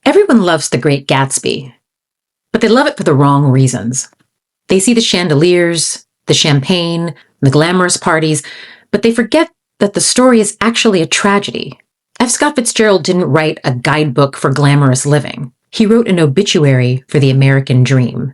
Everyone loves The Great Gatsby, but they love it for the wrong reasons. They see the chandeliers, the champagne, the glamorous parties, but they forget that the story is actually a tragedy. F. Scott Fitzgerald didn't write a guidebook for glamorous living. He wrote an obituary for the American dream.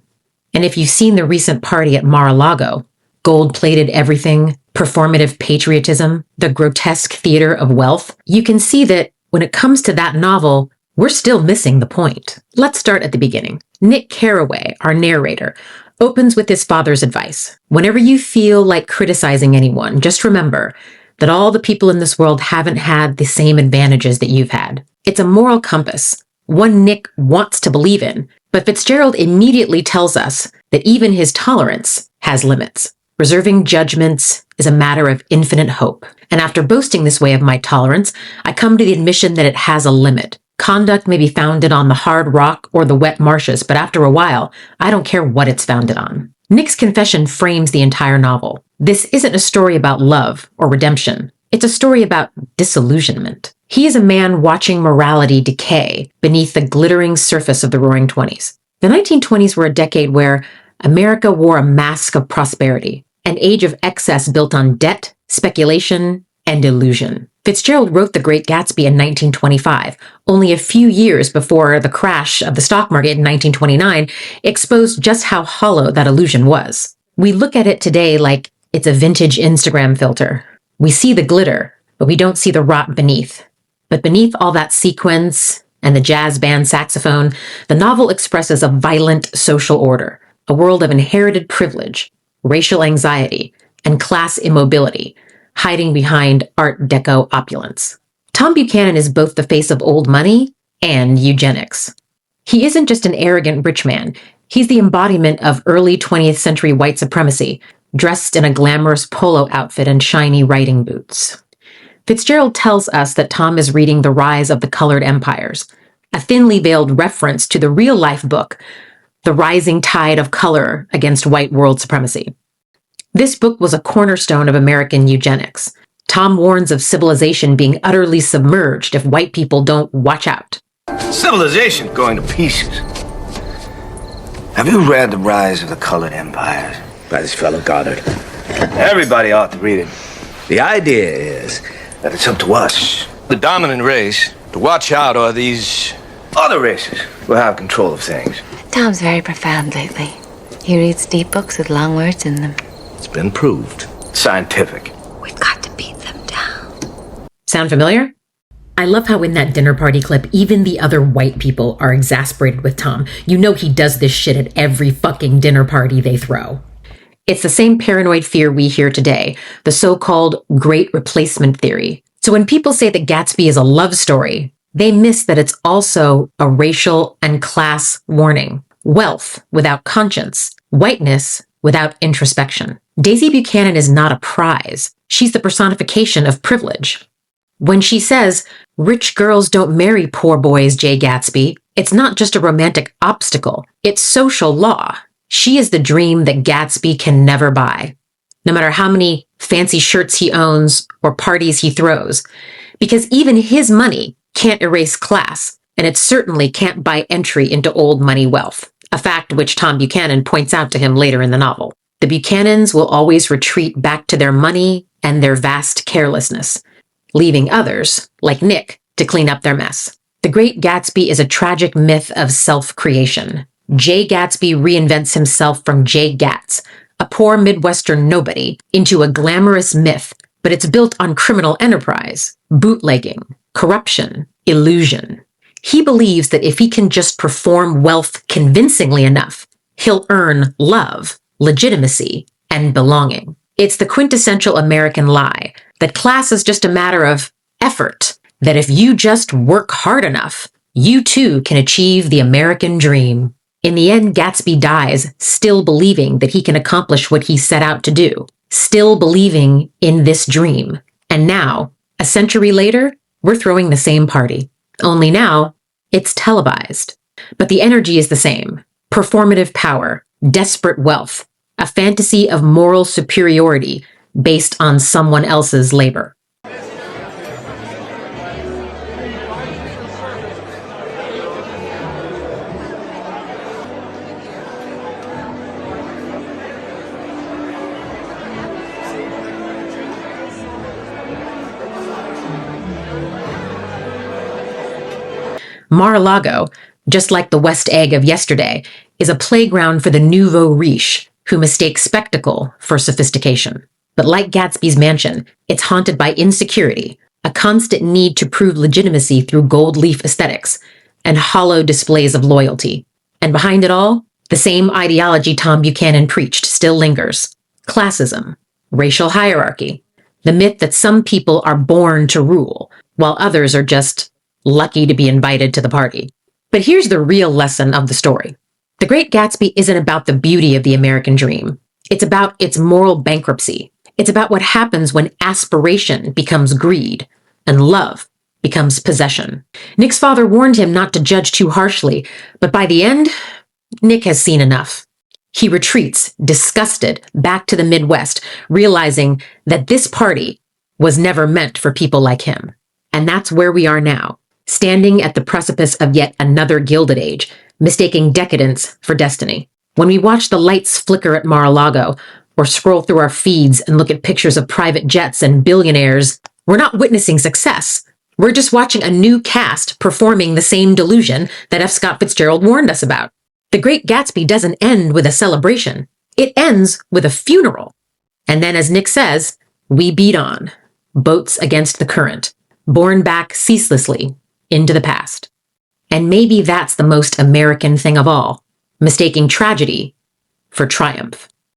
And if you've seen the recent party at Mar-a-Lago, gold-plated everything, performative patriotism, the grotesque theater of wealth, you can see that when it comes to that novel, we're still missing the point. Let's start at the beginning. Nick Carraway, our narrator, opens with his father's advice. Whenever you feel like criticizing anyone, just remember that all the people in this world haven't had the same advantages that you've had. It's a moral compass, one Nick wants to believe in, but Fitzgerald immediately tells us that even his tolerance has limits. Reserving judgments is a matter of infinite hope. And after boasting this way of my tolerance, I come to the admission that it has a limit. Conduct may be founded on the hard rock or the wet marshes, but after a while, I don't care what it's founded on. Nick's confession frames the entire novel. This isn't a story about love or redemption. It's a story about disillusionment. He is a man watching morality decay beneath the glittering surface of the Roaring Twenties. The 1920s were a decade where America wore a mask of prosperity, an age of excess built on debt, speculation, and illusion. Fitzgerald wrote The Great Gatsby in 1925, only a few years before the crash of the stock market in 1929 exposed just how hollow that illusion was. We look at it today like it's a vintage Instagram filter. We see the glitter, but we don't see the rot beneath. But beneath all that sequence and the jazz band saxophone, the novel expresses a violent social order, a world of inherited privilege, racial anxiety, and class immobility, hiding behind Art Deco opulence. Tom Buchanan is both the face of old money and eugenics. He isn't just an arrogant rich man. He's the embodiment of early 20th century white supremacy, dressed in a glamorous polo outfit and shiny riding boots. Fitzgerald tells us that Tom is reading The Rise of the Colored Empires, a thinly veiled reference to the real-life book, The Rising Tide of Color Against White World Supremacy. This book was a cornerstone of American eugenics. Tom warns of civilization being utterly submerged if white people don't watch out. Civilization going to pieces. Have you read The Rise of the Colored Empires? By this fellow Goddard. Everybody ought to read it. The idea is That it's up to us, the dominant race, to watch out or these other races will have control of things. Tom's very profound lately. He reads deep books with long words in them. it's been proved. Scientific. We've got to beat them down. Sound familiar? I love how in that dinner party clip, even the other white people are exasperated with Tom. You know he does this shit at every fucking dinner party they throw. It's the same paranoid fear we hear today, the so-called Great Replacement theory. So when people say that Gatsby is a love story, they miss that it's also a racial and class warning. Wealth without conscience, whiteness without introspection. Daisy Buchanan is not a prize. She's the personification of privilege. When she says, "Rich girls don't marry poor boys, Jay Gatsby," it's not just a romantic obstacle, it's social law. She is the dream that Gatsby can never buy, no matter how many fancy shirts he owns or parties he throws, because even his money can't erase class, and it certainly can't buy entry into old money wealth, a fact which Tom Buchanan points out to him later in the novel. The Buchanans will always retreat back to their money and their vast carelessness, leaving others, like Nick, to clean up their mess. The Great Gatsby is a tragic myth of self-creation. Jay Gatsby reinvents himself from Jay Gats, a poor Midwestern nobody, into a glamorous myth, but it's built on criminal enterprise, bootlegging, corruption, illusion. He believes that if he can just perform wealth convincingly enough, he'll earn love, legitimacy, and belonging. It's the quintessential American lie that class is just a matter of effort, that if you just work hard enough, you too can achieve the American dream. In the end, Gatsby dies still believing that he can accomplish what he set out to do, still believing in this dream. And now, a century later, we're throwing the same party. Only now, it's televised. But the energy is the same. Performative power, desperate wealth, a fantasy of moral superiority based on someone else's labor. Mar-a-Lago, just like the West Egg of yesterday, is a playground for the nouveau riche who mistake spectacle for sophistication. But like Gatsby's mansion, it's haunted by insecurity, a constant need to prove legitimacy through gold leaf aesthetics, and hollow displays of loyalty. And behind it all, the same ideology Tom Buchanan preached still lingers. Classism, racial hierarchy, the myth that some people are born to rule, while others are just lucky to be invited to the party. But here's the real lesson of the story. The Great Gatsby isn't about the beauty of the American dream. It's about its moral bankruptcy. It's about what happens when aspiration becomes greed and love becomes possession. Nick's father warned him not to judge too harshly, but by the end, Nick has seen enough. He retreats, disgusted, back to the Midwest, realizing that this party was never meant for people like him. And that's where we are now, standing at the precipice of yet another Gilded Age, mistaking decadence for destiny. When we watch the lights flicker at Mar-a-Lago, or scroll through our feeds and look at pictures of private jets and billionaires, we're not witnessing success. We're just watching a new cast performing the same delusion that F. Scott Fitzgerald warned us about. The Great Gatsby doesn't end with a celebration. It ends with a funeral. And then, as Nick says, we beat on, boats against the current, borne back ceaselessly into the past. And maybe that's the most American thing of all, mistaking tragedy for triumph.